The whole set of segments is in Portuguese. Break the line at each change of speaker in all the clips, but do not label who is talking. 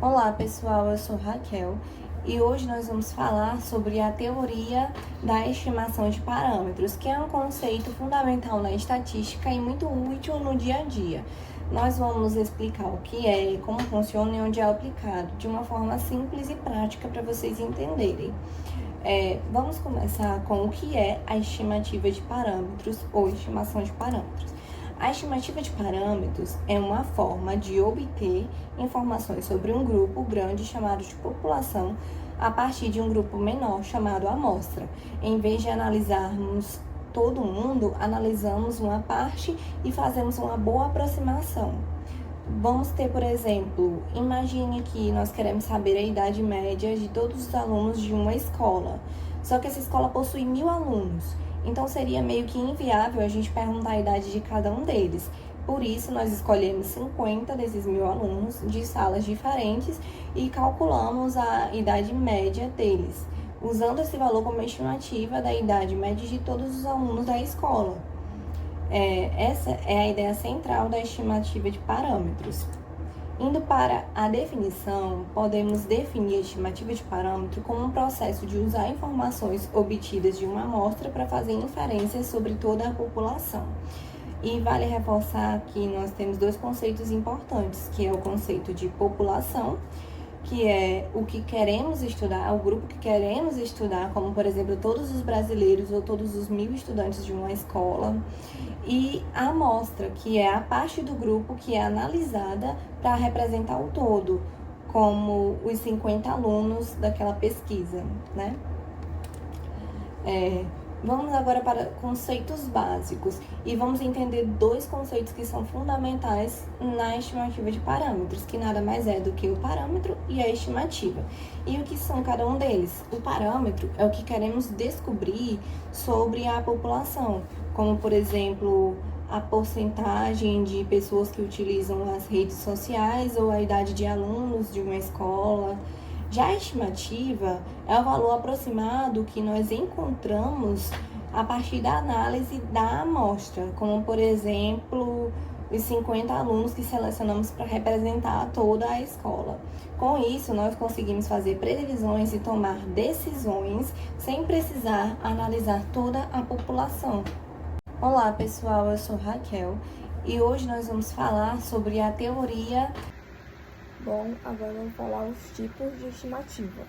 Olá pessoal, eu sou Raquel e hoje nós vamos falar sobre a teoria da estimação de parâmetros, que é um conceito fundamental na estatística e muito útil no dia a dia. Nós vamos explicar o que é, como funciona e onde é aplicado, de uma forma simples e prática para vocês entenderem. Vamos começar com o que é a estimativa de parâmetros ou estimação de parâmetros. A estimativa de parâmetros é uma forma de obter informações sobre um grupo grande chamado de população a partir de um grupo menor chamado amostra. Em vez de analisarmos todo mundo, analisamos uma parte e fazemos uma boa aproximação. Vamos ter, por exemplo, imagine que nós queremos saber a idade média de todos os alunos de uma escola. Só que essa escola possui 1.000 alunos. Então, seria meio que inviável a gente perguntar a idade de cada um deles. Por isso, nós escolhemos 50 desses 1.000 alunos de salas diferentes e calculamos a idade média deles, usando esse valor como estimativa da idade média de todos os alunos da escola. Essa é a ideia central da estimativa de parâmetros. Indo para a definição, podemos definir a estimativa de parâmetro como um processo de usar informações obtidas de uma amostra para fazer inferências sobre toda a população. E vale reforçar que nós temos dois conceitos importantes, que é o conceito de população, que é o que queremos estudar, o grupo que queremos estudar, como, por exemplo, todos os brasileiros ou todos os 1.000 estudantes de uma escola, e a amostra, que é a parte do grupo que é analisada para representar o todo, como os 50 alunos daquela pesquisa, né? Vamos agora para conceitos básicos e vamos entender dois conceitos que são fundamentais na estimativa de parâmetros, que nada mais é do que o parâmetro e a estimativa. E o que são cada um deles? O parâmetro é o que queremos descobrir sobre a população, como, por exemplo, a porcentagem de pessoas que utilizam as redes sociais ou a idade de alunos de uma escola. Já a estimativa é o valor aproximado que nós encontramos a partir da análise da amostra, como, por exemplo, os 50 alunos que selecionamos para representar toda a escola. Com isso, nós conseguimos fazer previsões e tomar decisões sem precisar analisar toda a população. Olá, pessoal, eu sou Raquel e hoje nós vamos falar sobre a teoria.
Bom, agora vamos falar os tipos de estimativa.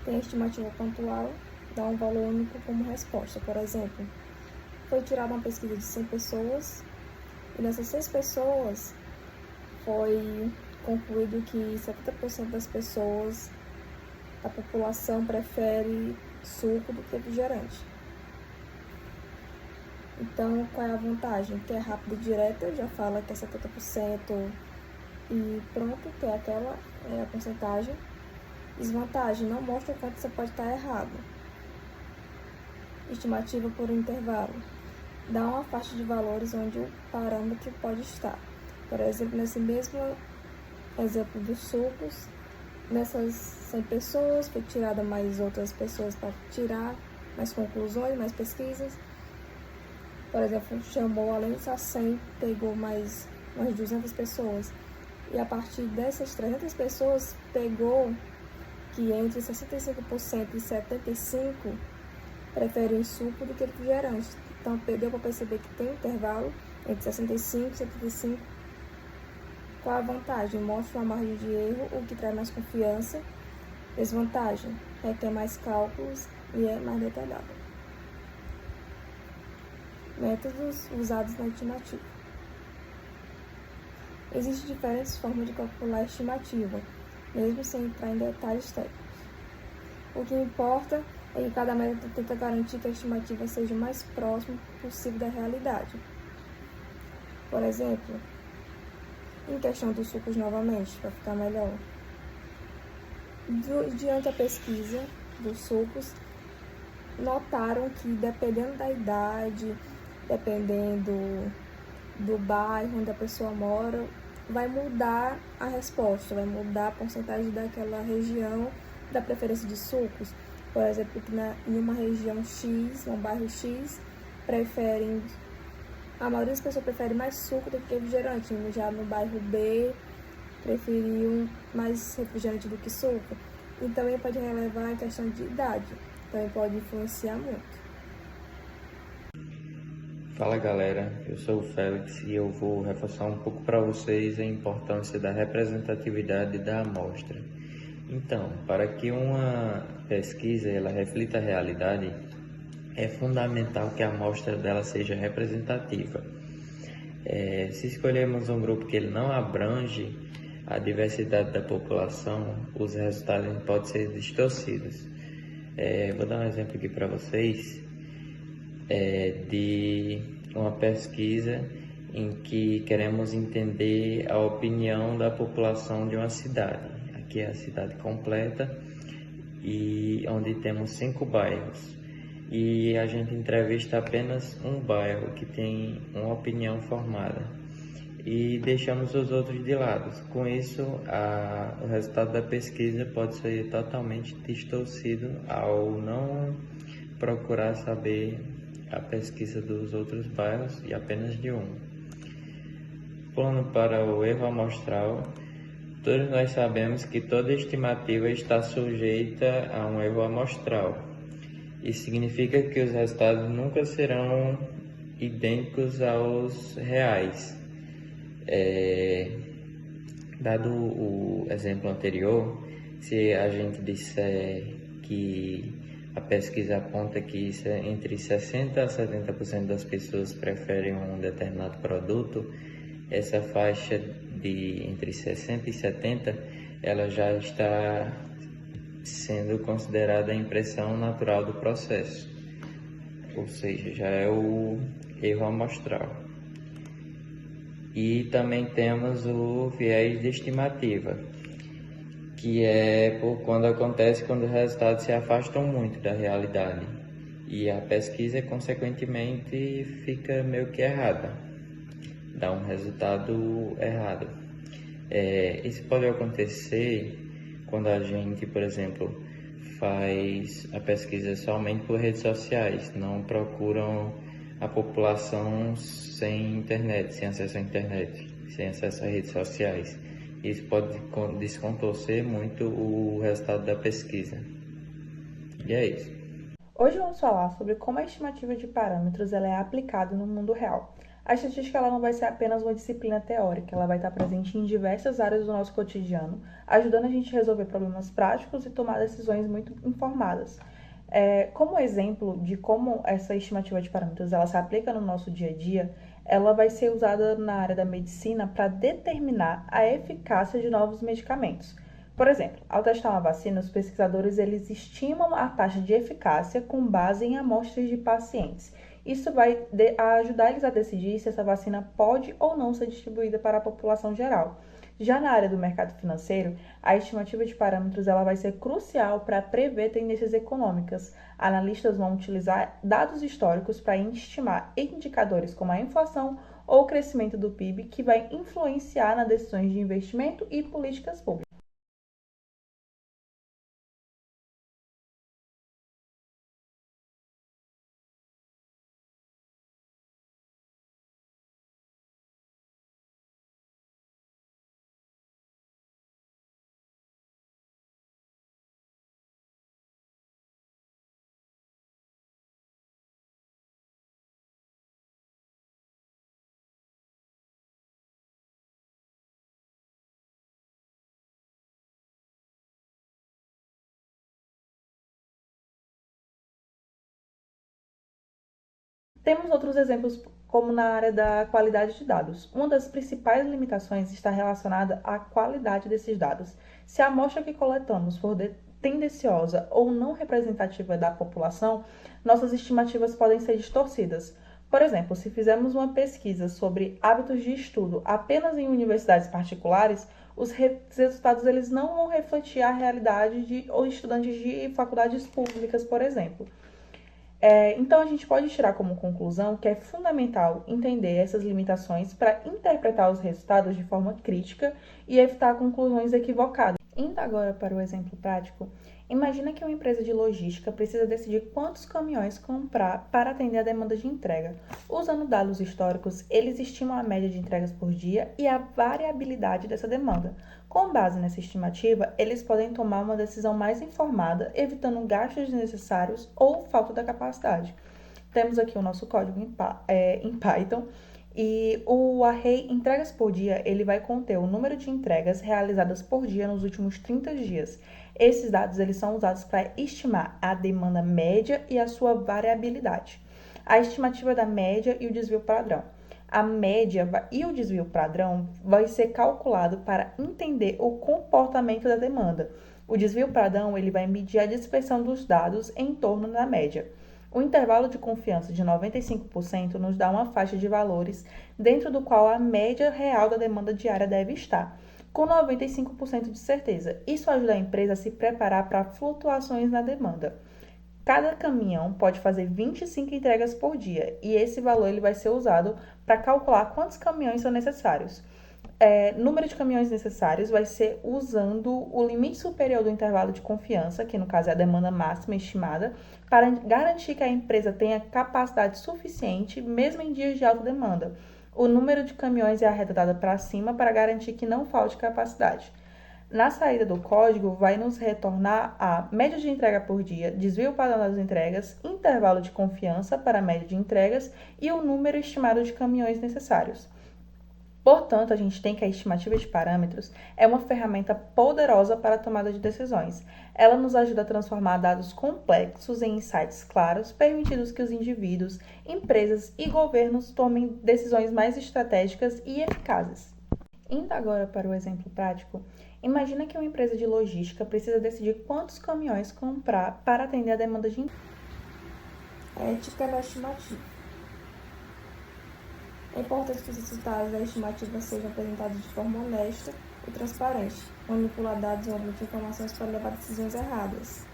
Tem a estimativa pontual, dá um valor único como resposta. Por exemplo, foi tirada uma pesquisa de 100 pessoas e nessas 6 pessoas foi concluído que 70% das pessoas da população prefere suco do que refrigerante. Então, qual é a vantagem? Que é rápida e direta, já fala que é 70%. E pronto, que é aquela a porcentagem. Desvantagem, não mostra o quanto você pode estar errado. Estimativa por intervalo. Dá uma faixa de valores onde o parâmetro pode estar. Por exemplo, nesse mesmo exemplo dos sucos, nessas 100 pessoas, foi tirada mais outras pessoas para tirar mais conclusões, mais pesquisas. Por exemplo, chamou, além dessas 100, pegou mais umas 200 pessoas. E a partir dessas 300 pessoas, pegou que entre 65% e 75% preferem suco do que refrigerante. Então, deu para perceber que tem um intervalo entre 65% e 75%. Qual a vantagem? Mostra uma margem de erro, o que traz mais confiança. Desvantagem? Requer mais cálculos e é mais detalhado. Métodos usados na estimativa. Existem diferentes formas de calcular a estimativa, mesmo sem entrar em detalhes técnicos. O que importa é que cada método tenta garantir que a estimativa seja o mais próximo possível da realidade. Por exemplo, em questão dos sucos novamente, para ficar melhor. Diante da pesquisa dos sucos, notaram que dependendo da idade, dependendo do bairro onde a pessoa mora, vai mudar a resposta, vai mudar a porcentagem daquela região da preferência de sucos. Por exemplo, que em uma região X, um bairro X, a maioria das pessoas prefere mais suco do que refrigerante. Já no bairro B, preferiam mais refrigerante do que suco. E também pode relevar a questão de idade, também pode influenciar muito.
Fala galera, eu sou o Félix e eu vou reforçar um pouco para vocês a importância da representatividade da amostra. Então, para que uma pesquisa ela reflita a realidade, é fundamental que a amostra dela seja representativa. Se escolhermos um grupo que ele não abrange a diversidade da população, os resultados podem ser distorcidos. Vou dar um exemplo aqui para vocês de uma pesquisa em que queremos entender a opinião da população de uma cidade. Aqui é a cidade completa e onde temos 5 bairros. E a gente entrevista apenas um bairro que tem uma opinião formada e deixamos os outros de lado. Com isso, o resultado da pesquisa pode ser totalmente distorcido ao não procurar saber a pesquisa dos outros bairros e apenas de um. Pulando para o erro amostral, todos nós sabemos que toda estimativa está sujeita a um erro amostral. Isso significa que os resultados nunca serão idênticos aos reais. Dado o exemplo anterior, se a gente disser que a pesquisa aponta que entre 60% a 70% das pessoas preferem um determinado produto, essa faixa de entre 60% e 70%, ela já está sendo considerada a impressão natural do processo, ou seja, já é o erro amostral. E também temos o viés de estimativa, que é quando os resultados se afastam muito da realidade e a pesquisa, consequentemente, fica meio que errada, dá um resultado errado. Isso pode acontecer quando a gente, por exemplo, faz a pesquisa somente por redes sociais, não procuram a população sem internet, sem acesso à internet, sem acesso a redes sociais. Isso pode descontorcer muito o resultado da pesquisa. E é isso.
Hoje vamos falar sobre como a estimativa de parâmetros ela é aplicada no mundo real. A estatística ela não vai ser apenas uma disciplina teórica, ela vai estar presente em diversas áreas do nosso cotidiano, ajudando a gente a resolver problemas práticos e tomar decisões muito informadas. Como exemplo de como essa estimativa de parâmetros ela se aplica no nosso dia a dia, ela vai ser usada na área da medicina para determinar a eficácia de novos medicamentos. Por exemplo, ao testar uma vacina, os pesquisadores eles estimam a taxa de eficácia com base em amostras de pacientes. Isso vai ajudar eles a decidir se essa vacina pode ou não ser distribuída para a população geral. Já na área do mercado financeiro, a estimativa de parâmetros ela vai ser crucial para prever tendências econômicas. Analistas vão utilizar dados históricos para estimar indicadores como a inflação ou o crescimento do PIB, que vai influenciar nas decisões de investimento e políticas públicas. Temos outros exemplos, como na área da qualidade de dados. Uma das principais limitações está relacionada à qualidade desses dados. Se a amostra que coletamos for tendenciosa ou não representativa da população, nossas estimativas podem ser distorcidas. Por exemplo, se fizermos uma pesquisa sobre hábitos de estudo apenas em universidades particulares, os resultados eles não vão refletir a realidade de estudantes de faculdades públicas, por exemplo. Então, a gente pode tirar como conclusão que é fundamental entender essas limitações para interpretar os resultados de forma crítica e evitar conclusões equivocadas. agora para o exemplo prático, imagina que uma empresa de logística precisa decidir quantos caminhões comprar para atender a demanda de entrega. Usando dados históricos, eles estimam a média de entregas por dia e a variabilidade dessa demanda. Com base nessa estimativa, eles podem tomar uma decisão mais informada, evitando gastos desnecessários ou falta da capacidade. Temos aqui o nosso código em Python. E o array entregas por dia, ele vai conter o número de entregas realizadas por dia nos últimos 30 dias. Esses dados eles são usados para estimar a demanda média e a sua variabilidade. A estimativa da média e o desvio padrão. A média e o desvio padrão vai ser calculado para entender o comportamento da demanda. O desvio padrão ele vai medir a dispersão dos dados em torno da média. O intervalo de confiança de 95% nos dá uma faixa de valores dentro do qual a média real da demanda diária deve estar, com 95% de certeza. Isso ajuda a empresa a se preparar para flutuações na demanda. Cada caminhão pode fazer 25 entregas por dia e esse valor ele vai ser usado para calcular quantos caminhões são necessários. Número de caminhões necessários vai ser usando o limite superior do intervalo de confiança, que no caso é a demanda máxima estimada, para garantir que a empresa tenha capacidade suficiente, mesmo em dias de alta demanda. O número de caminhões é arredondado para cima para garantir que não falte capacidade. Na saída do código, vai nos retornar a média de entrega por dia, desvio padrão das entregas, intervalo de confiança para a média de entregas e o número estimado de caminhões necessários. Portanto, a gente tem que a estimativa de parâmetros é uma ferramenta poderosa para a tomada de decisões. Ela nos ajuda a transformar dados complexos em insights claros, permitindo que os indivíduos, empresas e governos tomem decisões mais estratégicas e eficazes. Indo agora para o exemplo prático, imagina que uma empresa de logística precisa decidir quantos caminhões comprar para atender a demanda de entrega.
Ética da estimativa. É importante que os resultados da estimativa sejam apresentados de forma honesta e transparente, manipular dados ou omitir informações para levar decisões erradas.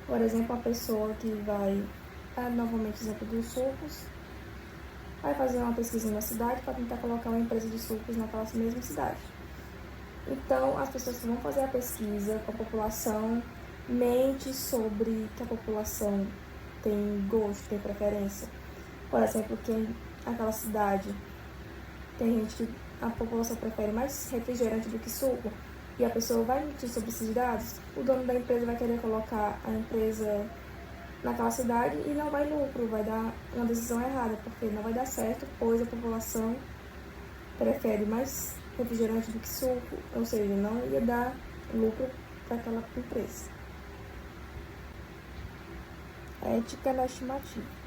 Por exemplo, a pessoa que vai, novamente exemplo dos sucos, vai fazer uma pesquisa na cidade para tentar colocar uma empresa de sucos naquela mesma cidade. Então, as pessoas que vão fazer a pesquisa com a população mente sobre que a população tem gosto, tem preferência. Por exemplo, aquela cidade tem gente que a população prefere mais refrigerante do que suco e a pessoa vai mentir sobre esses dados, o dono da empresa vai querer colocar a empresa naquela cidade e não vai lucro, vai dar uma decisão errada, porque não vai dar certo, pois a população prefere mais refrigerante do que suco, ou seja, não ia dar lucro para aquela empresa. Ética na estimativa.